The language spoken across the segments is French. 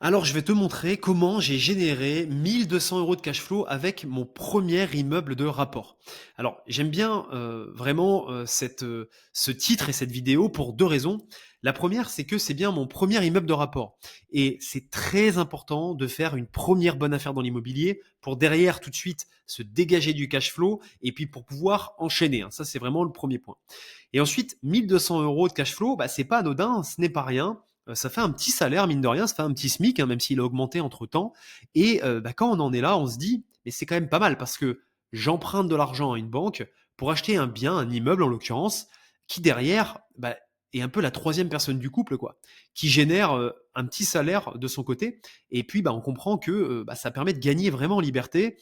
Alors, je vais te montrer comment j'ai généré 1 200 € de cash flow avec mon premier immeuble de rapport. Alors, j'aime bien vraiment ce titre et cette vidéo pour deux raisons. La première, c'est que c'est bien mon premier immeuble de rapport. Et c'est très important de faire une première bonne affaire dans l'immobilier pour derrière tout de suite se dégager du cash flow et puis pour pouvoir enchaîner, hein. Ça, c'est vraiment le premier point. Et ensuite, 1 200 € de cash flow, bah, c'est pas anodin, ce n'est pas rien. Ça fait un petit salaire, mine de rien, ça fait un petit SMIC, hein, même s'il a augmenté entre temps. Et bah, quand on en est là, on se dit, mais c'est quand même pas mal parce que j'emprunte de l'argent à une banque pour acheter un bien, un immeuble en l'occurrence, qui derrière bah, est un peu la troisième personne du couple, quoi, qui génère un petit salaire de son côté. Et puis, bah, on comprend que bah, ça permet de gagner vraiment en liberté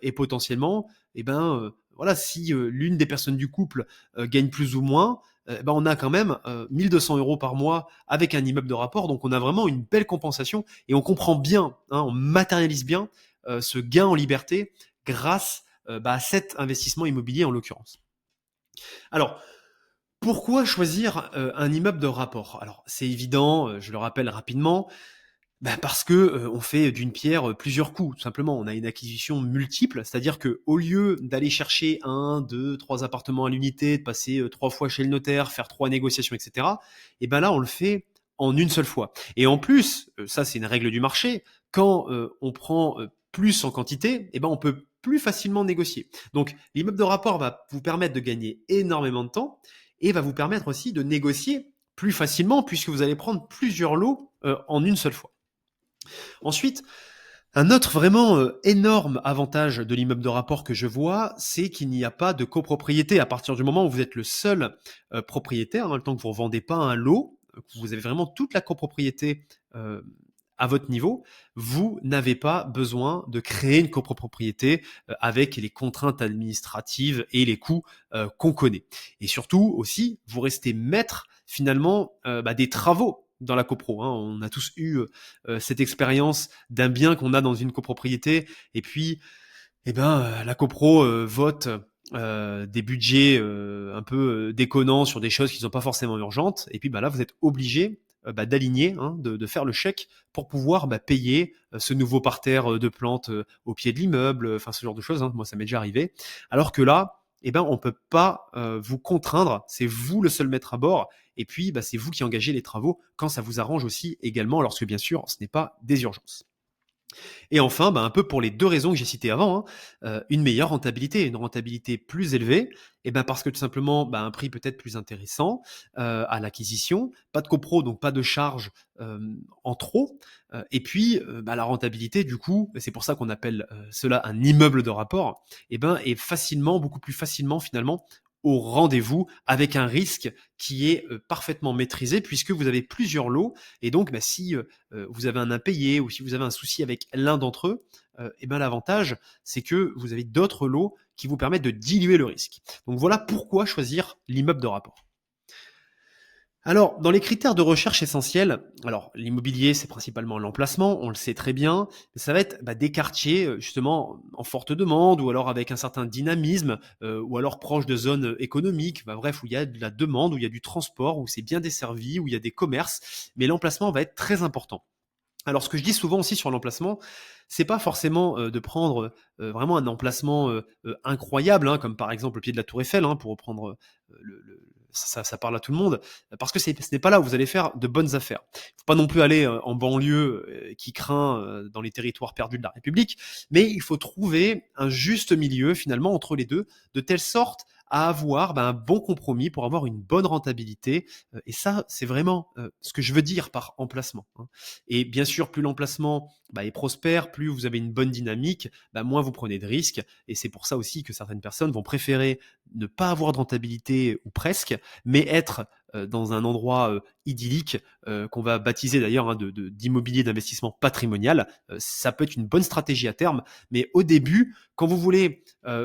et potentiellement, eh ben, voilà, si l'une des personnes du couple gagne plus ou moins, ben on a quand même 1 200 € par mois avec un immeuble de rapport. Donc on a vraiment une belle compensation et on comprend bien, hein, on matérialise bien ce gain en liberté grâce bah, à cet investissement immobilier en l'occurrence. Alors, pourquoi choisir un immeuble de rapport? Alors, c'est évident, je le rappelle rapidement, bah, parce que, on fait d'une pierre, plusieurs coups, tout simplement. On a une acquisition multiple, c'est-à-dire que au lieu d'aller chercher un, 2, 3 appartements à l'unité, de passer, 3 fois chez le notaire, faire 3 négociations et cetera, et ben là, on le fait en une seule fois. Et en plus, ça c'est une règle du marché, quand, on prend, plus en quantité, et ben, on peut plus facilement négocier. Donc l'immeuble de rapport va vous permettre de gagner énormément de temps et va vous permettre aussi de négocier plus facilement puisque vous allez prendre plusieurs lots, en une seule fois. Ensuite, un autre vraiment énorme avantage de l'immeuble de rapport que je vois, c'est qu'il n'y a pas de copropriété. À partir du moment où vous êtes le seul propriétaire, hein, le temps que vous ne revendez pas un lot, que vous avez vraiment toute la copropriété euh, à votre niveau, vous n'avez pas besoin de créer une copropriété avec les contraintes administratives et les coûts qu'on connaît. Et surtout aussi, vous restez maître finalement bah, des travaux dans la copro, hein. On a tous eu cette expérience d'un bien qu'on a dans une copropriété et puis eh ben, la copro vote des budgets un peu déconnants sur des choses qui ne sont pas forcément urgentes et puis bah, là vous êtes obligé bah, d'aligner, hein, de faire le chèque pour pouvoir bah, payer ce nouveau parterre de plantes au pied de l'immeuble, enfin ce genre de choses, hein. Moi ça m'est déjà arrivé. Alors que là, eh ben, on ne peut pas vous contraindre, c'est vous le seul maître à bord, et puis bah, c'est vous qui engagez les travaux quand ça vous arrange aussi également, lorsque bien sûr ce n'est pas des urgences. Et enfin, bah, un peu pour les deux raisons que j'ai citées avant, hein, une meilleure rentabilité, une rentabilité plus élevée, et ben parce que tout simplement, bah, un prix peut-être plus intéressant à l'acquisition, pas de copro, donc pas de charges en trop, et puis bah, la rentabilité, du coup, c'est pour ça qu'on appelle cela un immeuble de rapport, et ben est facilement, beaucoup plus facilement finalement au rendez-vous avec un risque qui est parfaitement maîtrisé puisque vous avez plusieurs lots et donc bah, si vous avez un impayé ou si vous avez un souci avec l'un d'entre eux, et ben l'avantage, c'est que vous avez d'autres lots qui vous permettent de diluer le risque. Donc voilà pourquoi choisir l'immeuble de rapport. Alors, dans les critères de recherche essentiels, alors l'immobilier, c'est principalement l'emplacement, on le sait très bien, mais ça va être bah, des quartiers justement en forte demande ou alors avec un certain dynamisme ou alors proche de zones économiques, bah, bref, où il y a de la demande, où il y a du transport, où c'est bien desservi, où il y a des commerces, mais l'emplacement va être très important. Alors, ce que je dis souvent aussi sur l'emplacement, c'est pas forcément de prendre vraiment un emplacement incroyable, hein, comme par exemple le pied de la Tour Eiffel, hein, pour reprendre ça parle à tout le monde, parce que ce n'est pas là où vous allez faire de bonnes affaires. Il faut pas non plus aller en banlieue qui craint dans les territoires perdus de la République, mais il faut trouver un juste milieu finalement entre les deux, de telle sorte à avoir un bon compromis pour avoir une bonne rentabilité. Et ça, c'est vraiment ce que je veux dire par emplacement, hein. Et bien sûr, plus l'emplacement bah, est prospère, plus vous avez une bonne dynamique, bah, moins vous prenez de risques. Et c'est pour ça aussi que certaines personnes vont préférer ne pas avoir de rentabilité ou presque, mais être dans un endroit idyllique qu'on va baptiser d'ailleurs hein, d'immobilier d'investissement patrimonial. Ça peut être une bonne stratégie à terme, mais au début, quand vous voulez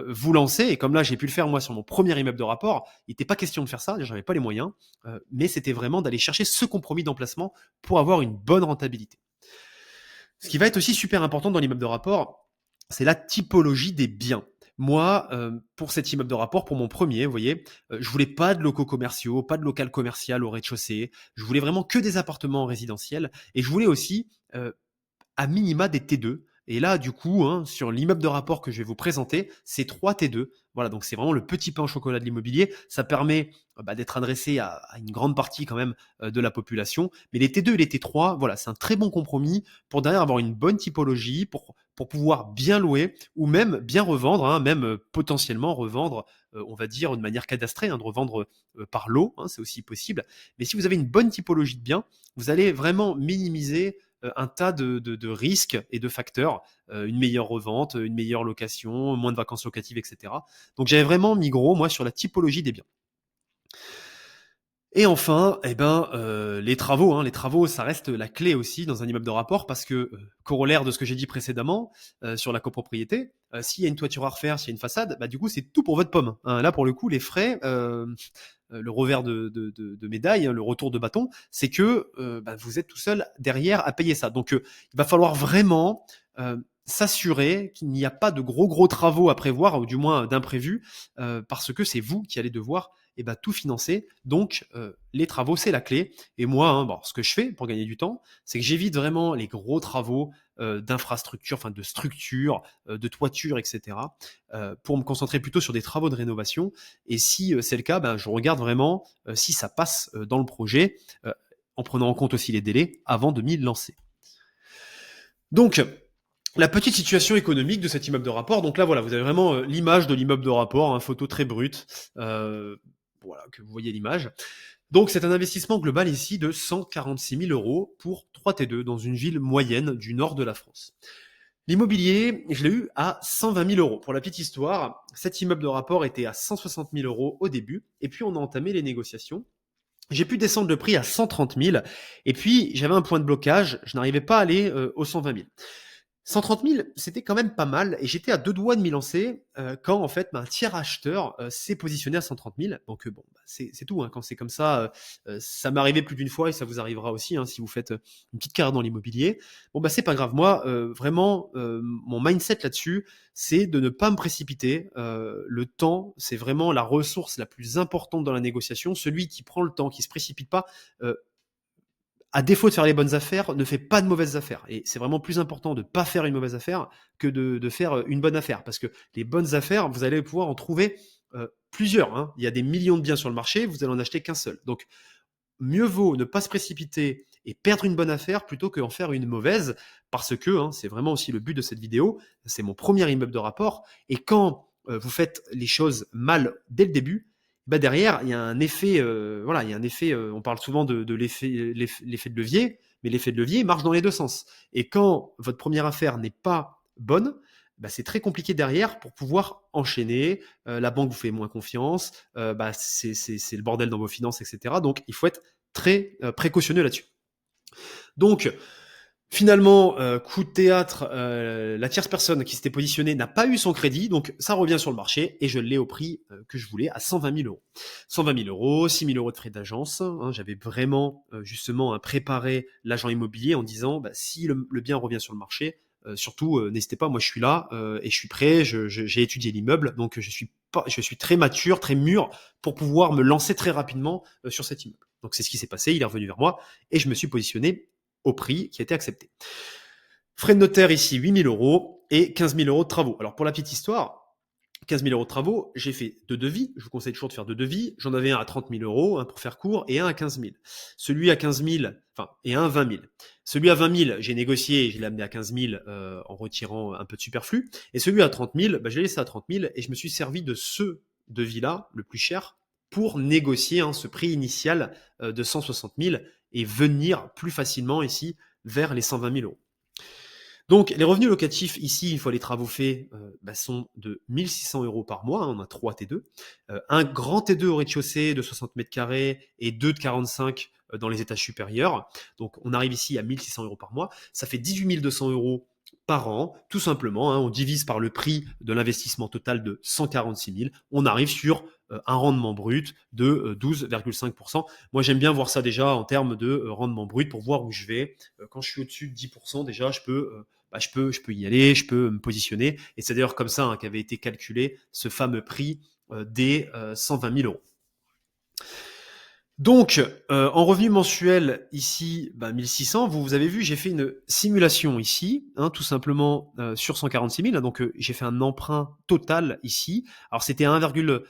vous lancer, et comme là j'ai pu le faire moi sur mon premier immeuble de rapport, il n'était pas question de faire ça, j'avais pas les moyens, mais c'était vraiment d'aller chercher ce compromis d'emplacement pour avoir une bonne rentabilité. Ce qui va être aussi super important dans l'immeuble de rapport, c'est la typologie des biens. Moi, pour cet immeuble de rapport, pour mon premier, vous voyez, je voulais pas de locaux commerciaux, pas de local commercial au rez-de-chaussée. Je voulais vraiment que des appartements résidentiels et je voulais aussi à minima des T2. Et là, du coup, hein, sur l'immeuble de rapport que je vais vous présenter, c'est 3 T2. Voilà, donc c'est vraiment le petit pain au chocolat de l'immobilier. Ça permet d'être adressé à une grande partie quand même de la population. Mais les T2 et les T3, voilà, c'est un très bon compromis pour derrière avoir une bonne typologie, pour pouvoir bien louer ou même bien revendre, hein, même potentiellement revendre, on va dire de manière cadastrée, hein, de revendre par lot, hein, c'est aussi possible. Mais si vous avez une bonne typologie de biens, vous allez vraiment minimiser un tas de risques et de facteurs, une meilleure revente, une meilleure location, moins de vacances locatives, etc. Donc j'avais vraiment mis gros, moi, sur la typologie des biens. Et enfin, les travaux, hein. Les travaux, ça reste la clé aussi dans un immeuble de rapport parce que, corollaire de ce que j'ai dit précédemment, sur la copropriété, s'il y a une toiture à refaire, s'il y a une façade, du coup, c'est tout pour votre pomme, hein. Là, pour le coup, les frais, le revers de médaille, hein, le retour de bâton, c'est que, vous êtes tout seul derrière à payer ça. Donc, il va falloir vraiment, s'assurer qu'il n'y a pas de gros travaux à prévoir ou du moins d'imprévus, parce que c'est vous qui allez devoir tout financer. Donc, les travaux, c'est la clé. Et moi, hein, ce que je fais pour gagner du temps, c'est que j'évite vraiment les gros travaux d'infrastructure, enfin de structure, de toiture, etc. Pour me concentrer plutôt sur des travaux de rénovation. Et si c'est le cas, je regarde vraiment si ça passe dans le projet, en prenant en compte aussi les délais avant de m'y lancer. Donc, la petite situation économique de cet immeuble de rapport. Donc là, voilà, vous avez vraiment l'image de l'immeuble de rapport, une photo très brute. Voilà, que vous voyez l'image. Donc, c'est un investissement global ici de 146 000 euros pour 3 T2 dans une ville moyenne du nord de la France. L'immobilier, je l'ai eu à 120 000 euros. Pour la petite histoire, cet immeuble de rapport était à 160 000 euros au début, et puis on a entamé les négociations. J'ai pu descendre le prix à 130 000, et puis j'avais un point de blocage, je n'arrivais pas à aller aux 120 000. 130 000, c'était quand même pas mal, et j'étais à 2 doigts de m'y lancer quand en fait un tiers acheteur s'est positionné à 130 000. Donc c'est tout, hein, quand c'est comme ça, ça m'est arrivé plus d'une fois et ça vous arrivera aussi hein, si vous faites une petite carrière dans l'immobilier. C'est pas grave. Moi, vraiment, mon mindset là-dessus, c'est de ne pas me précipiter. Le temps, c'est vraiment la ressource la plus importante dans la négociation. Celui qui prend le temps, qui se précipite pas, à défaut de faire les bonnes affaires, ne fait pas de mauvaises affaires. Et c'est vraiment plus important de ne pas faire une mauvaise affaire que de faire une bonne affaire. Parce que les bonnes affaires, vous allez pouvoir en trouver plusieurs, hein. Il y a des millions de biens sur le marché, vous allez en acheter qu'un seul. Donc, mieux vaut ne pas se précipiter et perdre une bonne affaire plutôt qu'en faire une mauvaise. Parce que, hein, c'est vraiment aussi le but de cette vidéo, c'est mon premier immeuble de rapport. Et quand vous faites les choses mal dès le début, derrière, il y a un effet, voilà, il y a un effet, on parle souvent de l'effet de levier, mais l'effet de levier marche dans les deux sens. Et quand votre première affaire n'est pas bonne, c'est très compliqué derrière pour pouvoir enchaîner. La banque vous fait moins confiance, c'est le bordel dans vos finances, etc. Donc, il faut être très précautionneux là-dessus. Donc, finalement, coup de théâtre, la tierce personne qui s'était positionnée n'a pas eu son crédit, donc ça revient sur le marché et je l'ai au prix que je voulais, à 120 000 euros. 120 000 euros, 6 000 euros de frais d'agence. Hein, j'avais vraiment justement préparé l'agent immobilier en disant si le bien revient sur le marché, surtout n'hésitez pas, moi je suis là et je suis prêt, j'ai étudié l'immeuble, donc je suis très mature, très mûr pour pouvoir me lancer très rapidement sur cet immeuble. Donc c'est ce qui s'est passé, il est revenu vers moi et je me suis positionné au prix qui a été accepté. Frais de notaire ici, 8 000 euros et 15 000 euros de travaux. Alors pour la petite histoire, 15 000 euros de travaux, j'ai fait 2 devis. Je vous conseille toujours de faire 2 devis. J'en avais un à 30 000 euros, un pour faire court, et un à 15 000. Celui à 15 000, et un à 20 000. Celui à 20 000, j'ai négocié, je l'ai amené à 15 000 en retirant un peu de superflu. Et celui à 30 000, je l'ai laissé à 30 000 et je me suis servi de ce devis-là, le plus cher, pour négocier ce prix initial de 160 000 et venir plus facilement ici vers les 120 000 euros. Donc, les revenus locatifs ici, une fois les travaux faits, sont de 1 600 euros par mois. Hein, on a 3 T2. Un grand T2 au rez-de-chaussée de 60 mètres carrés et 2 de 45 dans les étages supérieurs. Donc, on arrive ici à 1 600 euros par mois. Ça fait 18 200 euros par an, tout simplement. Hein, on divise par le prix de l'investissement total de 146 000. On arrive sur un rendement brut de 12,5%. Moi, j'aime bien voir ça déjà en termes de rendement brut pour voir où je vais. Quand je suis au-dessus de 10%, déjà, je peux y aller, je peux me positionner. Et c'est d'ailleurs comme ça qu'avait été calculé ce fameux prix des 120 000 euros. Donc, en revenu mensuel ici, 1 600, vous avez vu, j'ai fait une simulation ici, hein, tout simplement, sur 146 000, hein, donc j'ai fait un emprunt total ici. Alors c'était à 1,30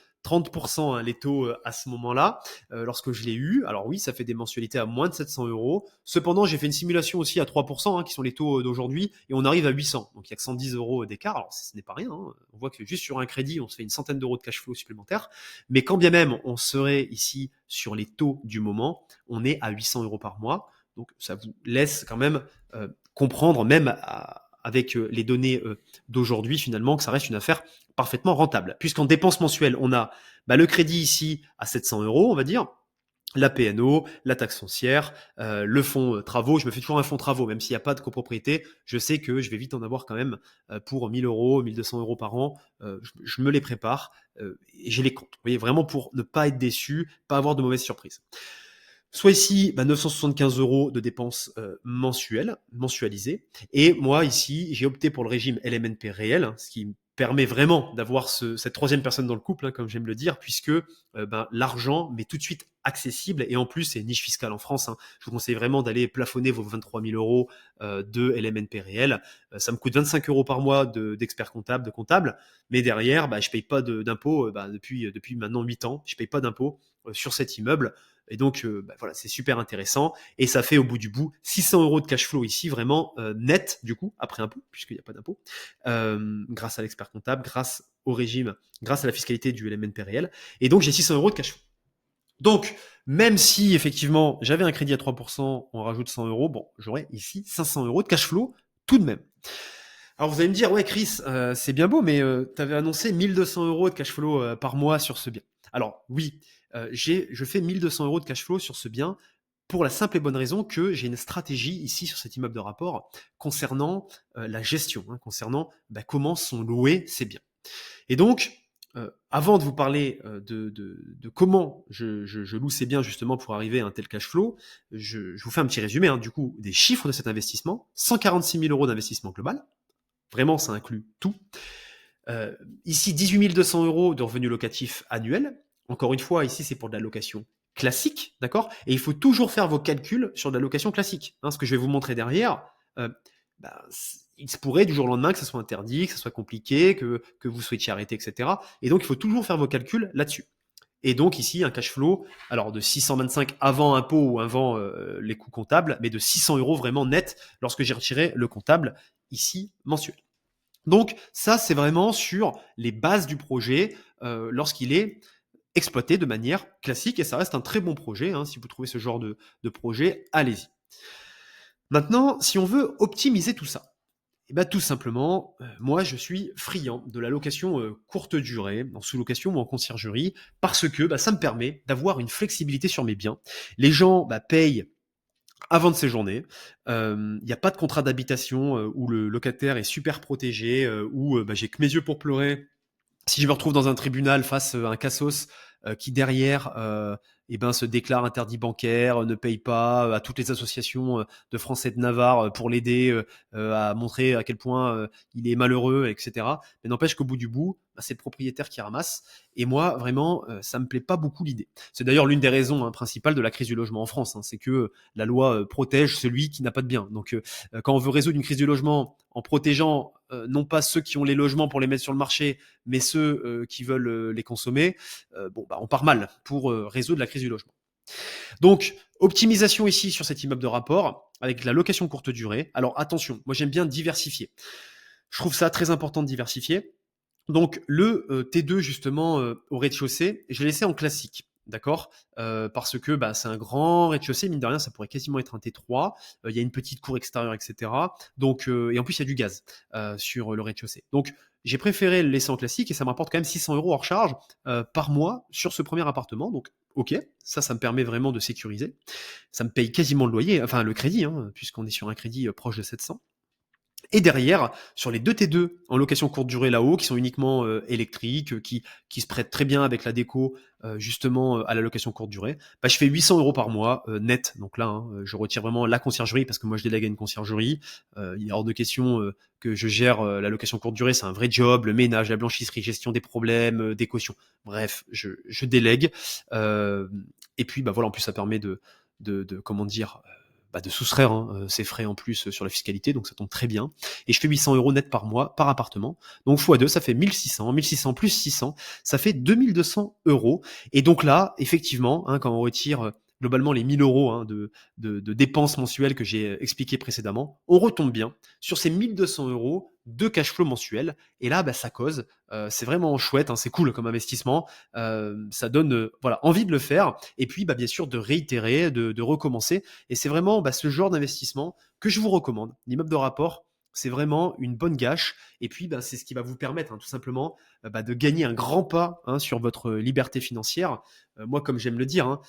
hein, les taux, à ce moment-là, lorsque je l'ai eu. Alors oui, ça fait des mensualités à moins de 700 €. Cependant, j'ai fait une simulation aussi à 3 hein, qui sont les taux, d'aujourd'hui et on arrive à 800. Donc il y a que 110 € d'écart. Alors ce n'est pas rien, hein. On voit que juste sur un crédit, on se fait une centaine d'euros de cash flow supplémentaire. Mais quand bien même on serait ici sur les taux du moment, on est à 800 € par mois. Donc ça vous laisse quand même comprendre, même avec les données d'aujourd'hui, finalement, que ça reste une affaire parfaitement rentable. Puisqu'en dépenses mensuelles, on a le crédit ici à 700 €, on va dire, la PNO, la taxe foncière, le fonds travaux. Je me fais toujours un fonds travaux, même s'il n'y a pas de copropriété. Je sais que je vais vite en avoir quand même pour 1000 €, 1200 € par an. Je me les prépare et j'ai les comptes. Vous voyez, vraiment pour ne pas être déçu, pas avoir de mauvaises surprises. Soit ici, 975 € de dépenses mensuelles, mensualisées. Et moi, ici, j'ai opté pour le régime LMNP réel, hein, ce qui me permet vraiment d'avoir cette troisième personne dans le couple, hein, comme j'aime le dire, puisque l'argent m'est tout de suite accessible. Et en plus, c'est une niche fiscale en France, hein. Je vous conseille vraiment d'aller plafonner vos 23 000 € de LMNP réel. Ça me coûte 25 € par mois d'expert comptable, de comptable. Mais derrière, je paye pas d'impôts depuis maintenant 8 ans. Je paye pas d'impôts sur cet immeuble. Et donc, voilà, c'est super intéressant. Et ça fait au bout du bout 600 € de cash flow ici, vraiment net, du coup, après impôt, puisqu'il n'y a pas d'impôt, grâce à l'expert comptable, grâce au régime, grâce à la fiscalité du LMNP réel. Et donc, j'ai 600 € de cash flow. Donc, même si effectivement j'avais un crédit à 3%, on rajoute 100 €, bon, j'aurais ici 500 € de cash flow tout de même. Alors vous allez me dire, ouais Chris, c'est bien beau, mais tu avais annoncé 1200 € de cash flow par mois sur ce bien. Alors oui, je fais 1200 € de cash flow sur ce bien pour la simple et bonne raison que j'ai une stratégie ici sur cet immeuble de rapport concernant la gestion, hein, concernant comment sont loués ces biens. Et donc, avant de vous parler de comment je loue ces biens justement pour arriver à un tel cash flow, je vous fais un petit résumé du coup des chiffres de cet investissement. 146 000 € d'investissement global. Vraiment, ça inclut tout. Ici, 18 200 € de revenus locatifs annuels. Encore une fois, ici, c'est pour de la location classique, d'accord. Et il faut toujours faire vos calculs sur de la location classique. Ce que je vais vous montrer derrière, euh, il se pourrait du jour au lendemain que ça soit interdit, que ça soit compliqué, que vous souhaitiez arrêter, etc. Et donc, il faut toujours faire vos calculs là-dessus. Et donc ici, un cash flow, alors de 625 avant impôt ou avant les coûts comptables, mais de 600 € vraiment net lorsque j'ai retiré le comptable ici mensuel. Donc ça, c'est vraiment sur les bases du projet lorsqu'il est exploité de manière classique et ça reste un très bon projet. Si vous trouvez ce genre de projet, allez-y. Maintenant, si on veut optimiser tout ça, tout simplement, moi je suis friand de la location courte durée, en sous-location ou en conciergerie, parce que ça me permet d'avoir une flexibilité sur mes biens. Les gens payent avant de séjourner. Il n'y a pas de contrat d'habitation où le locataire est super protégé, où j'ai que mes yeux pour pleurer. Si je me retrouve dans un tribunal face à un cassos qui derrière se déclare interdit bancaire, ne paye pas à toutes les associations de Français de Navarre pour l'aider à montrer à quel point il est malheureux, etc. Mais n'empêche qu'au bout du bout, c'est le propriétaire qui ramasse. Et moi, vraiment, ça me plaît pas beaucoup l'idée. C'est d'ailleurs l'une des raisons principales de la crise du logement en France. C'est que la loi protège celui qui n'a pas de bien. Donc, quand on veut résoudre une crise du logement en protégeant non pas ceux qui ont les logements pour les mettre sur le marché, mais ceux qui veulent les consommer, on part mal pour résoudre la crise du logement. Donc, optimisation ici sur cet immeuble de rapport avec la location courte durée. Alors attention, moi j'aime bien diversifier. Je trouve ça très important de diversifier. Donc le T2 justement au rez-de-chaussée, je l'ai laissé en classique. D'accord, parce que c'est un grand rez-de-chaussée, mine de rien, ça pourrait quasiment être un T3. Il y a une petite cour extérieure, etc. Donc, et en plus, il y a du gaz sur le rez-de-chaussée. Donc, j'ai préféré le laisser en classique et ça m'apporte quand même 600 € hors charge par mois sur ce premier appartement. Donc, ok, ça me permet vraiment de sécuriser. Ça me paye quasiment le loyer, enfin le crédit, puisqu'on est sur un crédit proche de 700. Et derrière, sur les deux T2 en location courte durée là-haut, qui sont uniquement électriques, qui se prêtent très bien avec la déco, justement à la location courte durée, je fais 800 € par mois net. Donc là, je retire vraiment la conciergerie parce que moi je délègue à une conciergerie. Il est hors de question que je gère la location courte durée, c'est un vrai job, le ménage, la blanchisserie, gestion des problèmes, des cautions. Bref, je délègue. Et puis, bah, voilà, en plus, ça permet de comment dire? Bah, de soustraire, hein, ces frais en plus, sur la fiscalité, donc ça tombe très bien. Et je fais 800 € net par mois, par appartement. Donc fois 2, ça fait 1 600. 1 600 plus 600, ça fait 2 200 €. Et donc là, effectivement, hein, quand on retire, globalement les 1 000 € hein, de dépenses mensuelles que j'ai, expliquées précédemment, on retombe bien sur ces 1 200 € de cash flow mensuel. Et là, bah, ça cause, c'est vraiment chouette, hein, c'est cool comme investissement. Ça donne, voilà, envie de le faire et puis, bah, bien sûr de réitérer, de recommencer. Et c'est vraiment, bah, ce genre d'investissement que je vous recommande. L'immeuble de rapport, c'est vraiment une bonne gâche et puis, bah, c'est ce qui va vous permettre, hein, tout simplement, bah, de gagner un grand pas, hein, sur votre liberté financière. Moi, comme j'aime le dire, hein,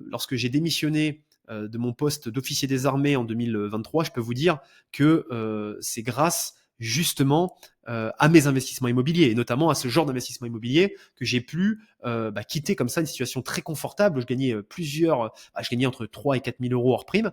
lorsque j'ai démissionné, de mon poste d'officier des armées en 2023, je peux vous dire que, c'est grâce justement, à mes investissements immobiliers et notamment à ce genre d'investissement immobilier que j'ai pu, bah, quitter comme ça une situation très confortable où je gagnais, je gagnais entre 3 et 4 000 € hors prime,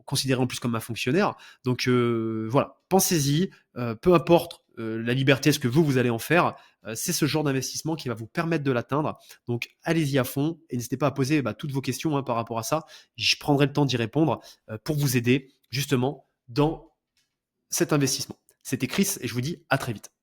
considéré en plus comme un fonctionnaire. Donc voilà, pensez-y, peu importe, la liberté, ce que vous allez en faire, c'est ce genre d'investissement qui va vous permettre de l'atteindre. Donc allez-y à fond et n'hésitez pas à poser, bah, toutes vos questions, hein, par rapport à ça. Je prendrai le temps d'y répondre, pour vous aider justement dans cet investissement. C'était Chris et je vous dis à très vite.